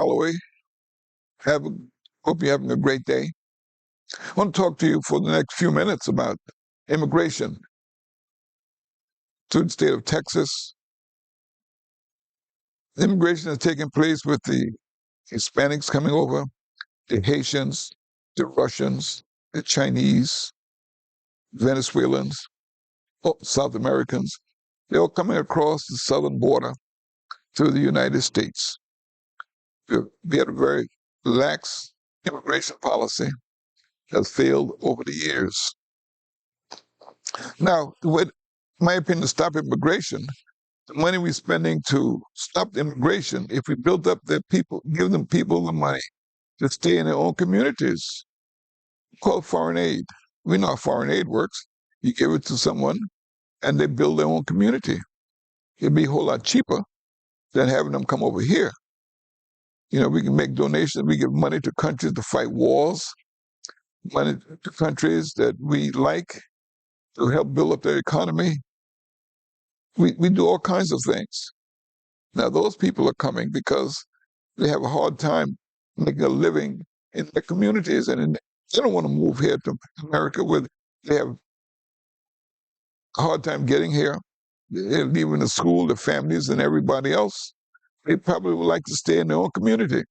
Holloway. Hope you're having a great day. I want to talk to you for the next few minutes about immigration to the state of Texas. Immigration is taking place with the Hispanics coming over, the Haitians, the Russians, the Chinese, Venezuelans, South Americans. They're all coming across the southern border to the United States. We had a very lax immigration policy that's failed over the years. Now, in my opinion, to stop immigration, the money we're spending to stop the immigration, if we build up their people, give them people the money to stay in their own communities, called foreign aid. We know how foreign aid works. You give it to someone and they build their own community. It'd be a whole lot cheaper than having them come over here. We can make donations. We give money to countries to fight wars, money to countries that we like to help build up their economy. We do all kinds of things. Now, those people are coming because they have a hard time making a living in their communities, and they don't want to move here to America where they have a hard time getting here. They're leaving the school, the families, and everybody else. They probably would like to stay in their own community.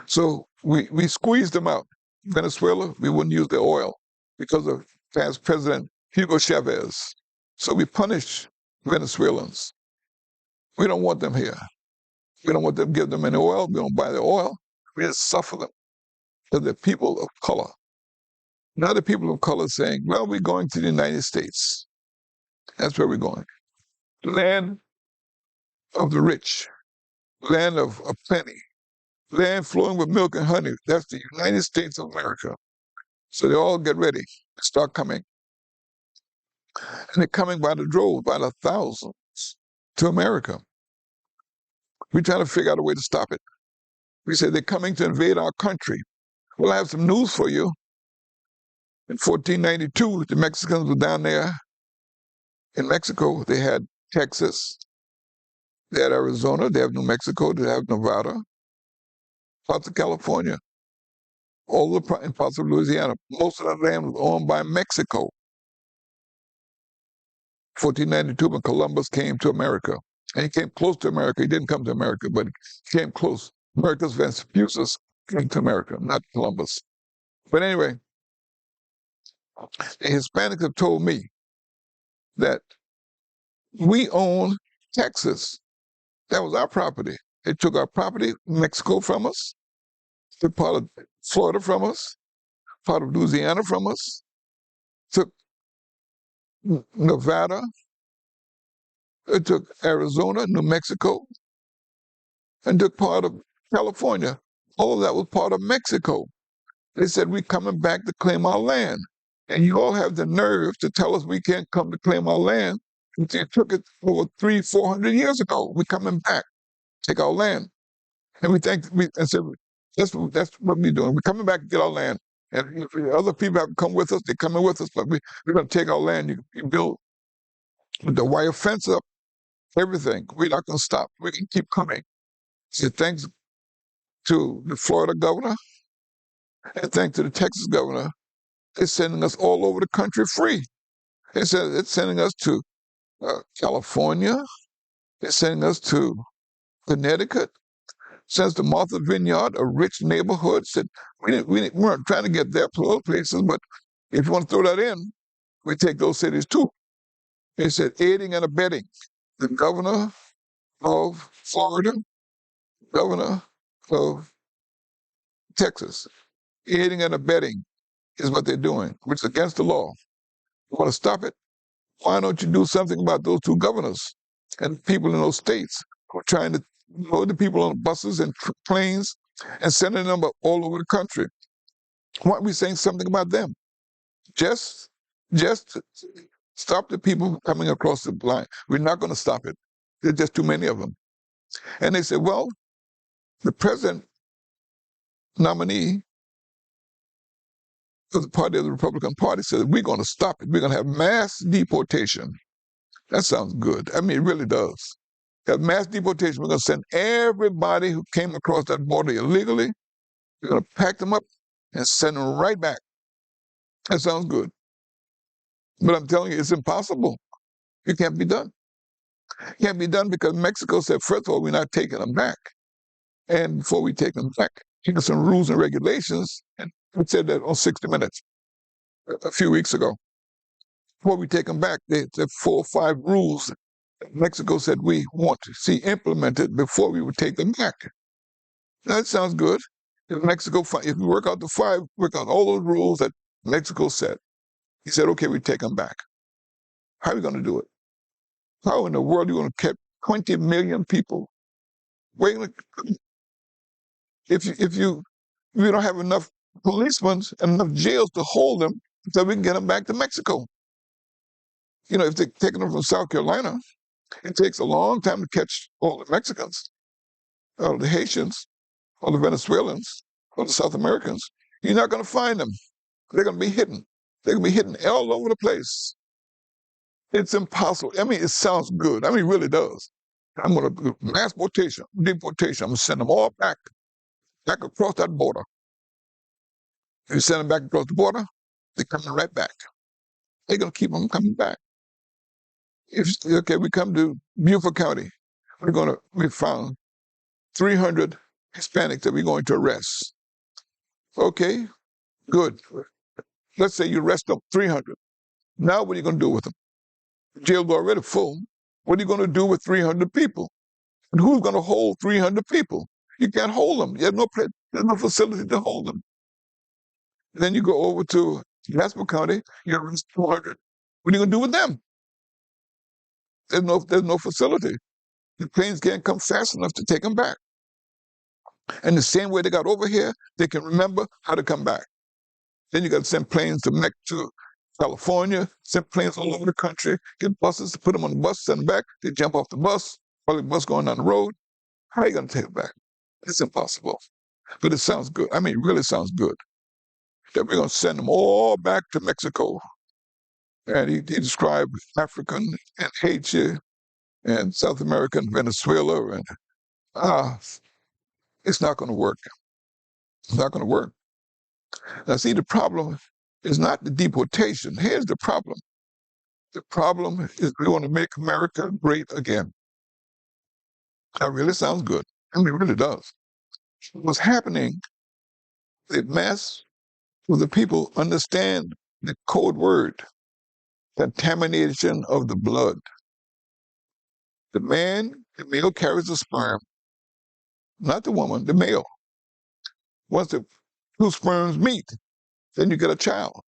So we squeezed them out. Venezuela, we wouldn't use their oil because of past President Hugo Chavez. So we punish Venezuelans. We don't want them here. We don't want them to give them any oil. We don't buy their oil. We just suffer them because they're people of color. Now the people of color saying, well, we're going to the United States. That's where we're going. The land of the rich, land of plenty, land flowing with milk and honey. That's the United States of America. So they all get ready to start coming. And they're coming by the drove, by the thousands to America. We're trying to figure out a way to stop it. We say they're coming to invade our country. Well, I have some news for you. In 1492, the Mexicans were down there in Mexico. They had Texas, they had Arizona, they have New Mexico, they have Nevada, parts of California, all the parts of Louisiana. Most of that land was owned by Mexico. 1492, when Columbus came to America. And he came close to America. He didn't come to America, but he came close. Americus Vespucius came to America, not Columbus. But anyway, the Hispanics have told me that we own Texas. That was our property. They took our property, Mexico, from us, took part of Florida from us, part of Louisiana from us, took Nevada, it took Arizona, New Mexico, and took part of California. All of that was part of Mexico. They said, we're coming back to claim our land. And you all have the nerve to tell us we can't come to claim our land. They took it over 300-400 years ago. We're coming back, take our land. And and said, that's what we're doing. We're coming back to get our land. And if other people have come with us, they're coming with us, but we're going to take our land. You build the wire fence up, everything. We're not going to stop. We can keep coming. So thanks to the Florida governor and thanks to the Texas governor, they're sending us all over the country free. It's sending us to California. They're sending us to Connecticut. Sends to Martha's Vineyard, a rich neighborhood. Said we weren't trying to get there to other places, but if you want to throw that in, we take those cities too. They said aiding and abetting the governor of Florida, governor of Texas. Aiding and abetting is what they're doing, which is against the law. You want to stop it? Why don't you do something about those two governors and people in those states who are trying to load the people on buses and planes and sending them all over the country? Why aren't we saying something about them? Just stop the people coming across the line. We're not going to stop it. There's just too many of them. And they said, well, the president nominee of the party of the Republican Party said, we're going to stop it. We're going to have mass deportation. That sounds good. I mean, it really does. Got mass deportation. We're going to send everybody who came across that border illegally. We're going to pack them up and send them right back. That sounds good. But I'm telling you, it's impossible. It can't be done. It can't be done because Mexico said, first of all, we're not taking them back. And before we take them back, here's some rules and regulations. And we said that on 60 Minutes a few weeks ago. Before we take them back, they said 4 or 5 rules that Mexico said we want to see implemented before we would take them back. That sounds good. If Mexico, if we work out all those rules that Mexico said, he said, okay, we take them back. How are we going to do it? How in the world are you going to keep 20 million people waiting? If you don't have enough policemen and enough jails to hold them so we can get them back to Mexico. You know, if they're taking them from South Carolina, it takes a long time to catch all the Mexicans, all the Haitians, all the Venezuelans, all the South Americans. You're not going to find them. They're going to be hidden. They're going to be hidden all over the place. It's impossible. I mean, it sounds good. I mean, it really does. I'm going to do mass deportation. I'm going to send them all back across that border. If you send them back across the border, they're coming right back. They're going to keep them coming back. Okay, we come to Beaufort County. We found 300 Hispanics that we're going to arrest. Okay, good. Let's say you arrest them 300. Now what are you going to do with them? The jail's already full. What are you going to do with 300 people? And who's going to hold 300 people? You can't hold them. There's no facility to hold them. And then you go over to Jasper County, you arrest 200. What are you going to do with them? There's no facility. The planes can't come fast enough to take them back. And the same way they got over here, they can remember how to come back. Then you got to send planes to California, send planes all over the country, get buses to put them on the bus, send them back. They jump off the bus, while the bus going down the road. How are you going to take it back? It's impossible. But it sounds good. I mean, it really sounds good. That we're going to send them all back to Mexico. And he described African and Haiti and South American, Venezuela, and it's not going to work. It's not going to work. Now, see, the problem is not the deportation. Here's the problem. The problem is we want to make America great again. That really sounds good. I mean, it really does. What's happening, the mass of the people understand the code word, contamination of the blood. The male carries the sperm, not the woman, the male. Once the 2 sperms meet, then you get a child.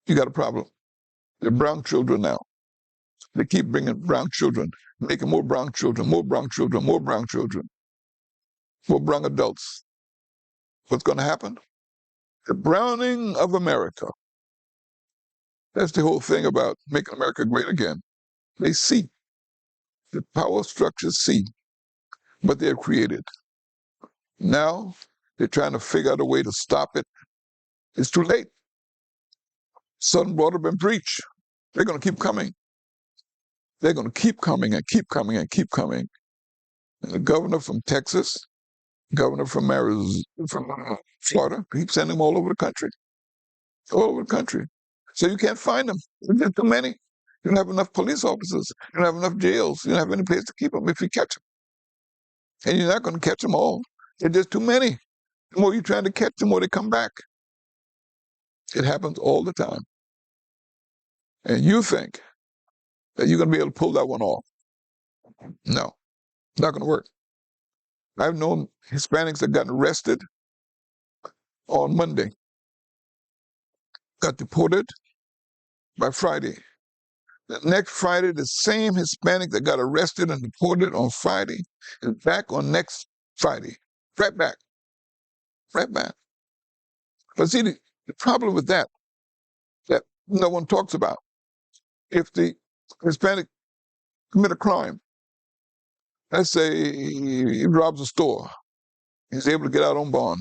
You got a problem. They're brown children now. They keep bringing brown children, making more brown children, more brown children, more brown children, more brown adults. What's going to happen? The browning of America. That's the whole thing about making America great again. They see. The power structures see what they've created. Now they're trying to figure out a way to stop it. It's too late. Southern border been breached. They're going to keep coming. They're going to keep coming and keep coming and keep coming. And the governor from Texas, governor from Florida, keep sending them all over the country. All over the country. So you can't find them. There's too many. You don't have enough police officers. You don't have enough jails. You don't have any place to keep them if you catch them. And you're not going to catch them all. There's just too many. The more you're trying to catch them, the more they come back. It happens all the time. And you think that you're going to be able to pull that one off. No, not going to work. I've known Hispanics that got arrested on Monday, got deported by Friday. The next Friday, the same Hispanic that got arrested and deported on Friday is back on next Friday. Right back. Right back. But see, the problem with that no one talks about, if the Hispanic commit a crime, let's say he robs a store, he's able to get out on bond.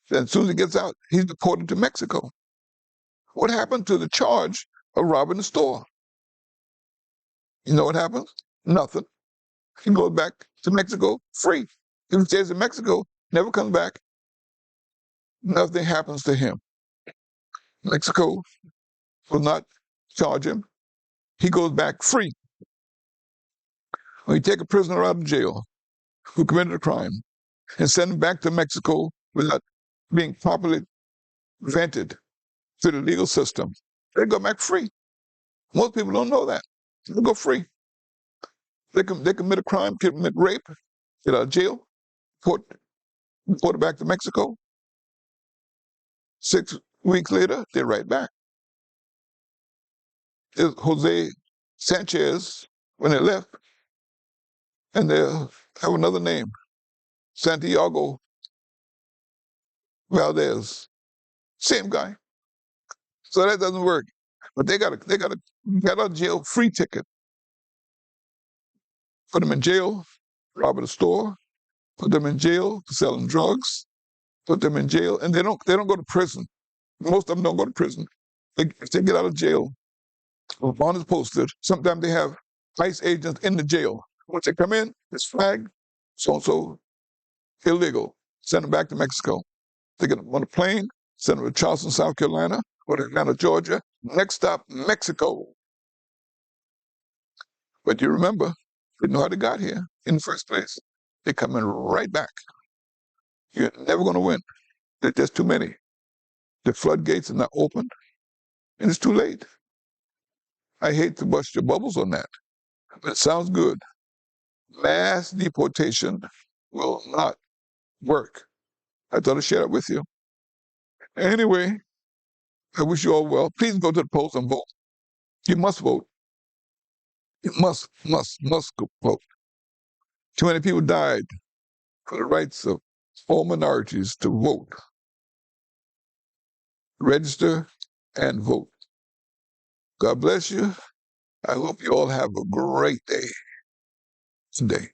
Then as soon as he gets out, he's deported to Mexico. What happened to the charge of robbing the store? You know what happens? Nothing. He goes back to Mexico free. If he stays in Mexico, never comes back, nothing happens to him. Mexico will not charge him. He goes back free. When you take a prisoner out of jail who committed a crime and send him back to Mexico without being properly vetted through the legal system, they go back free. Most people don't know that. They go free. They commit a crime, commit rape, get out of jail, port it back to Mexico. 6 weeks later, they're right back. There's Jose Sanchez, when they left, and they have another name, Santiago Valdez, same guy. So that doesn't work. But they got a get out of jail free ticket. Put them in jail, rob at a store, put them in jail for selling drugs, put them in jail, and they don't go to prison. Most of them don't go to prison. If they get out of jail, a bond is posted. Sometimes they have ICE agents in the jail. Once they come in, it's flagged, so illegal. Send them back to Mexico. They get them on a plane, send them to Charleston, South Carolina, or to Atlanta, Georgia. Next stop, Mexico. But you remember, they know how they got here in the first place. They're coming right back. You're never going to win. There's just too many. The floodgates are not open, and it's too late. I hate to bust your bubbles on that, but it sounds good. Mass deportation will not work. I thought I'd share it with you. Anyway, I wish you all well. Please go to the polls and vote. You must vote. You must go vote. Too many people died for the rights of all minorities to vote. Register and vote. God bless you. I hope you all have a great day today.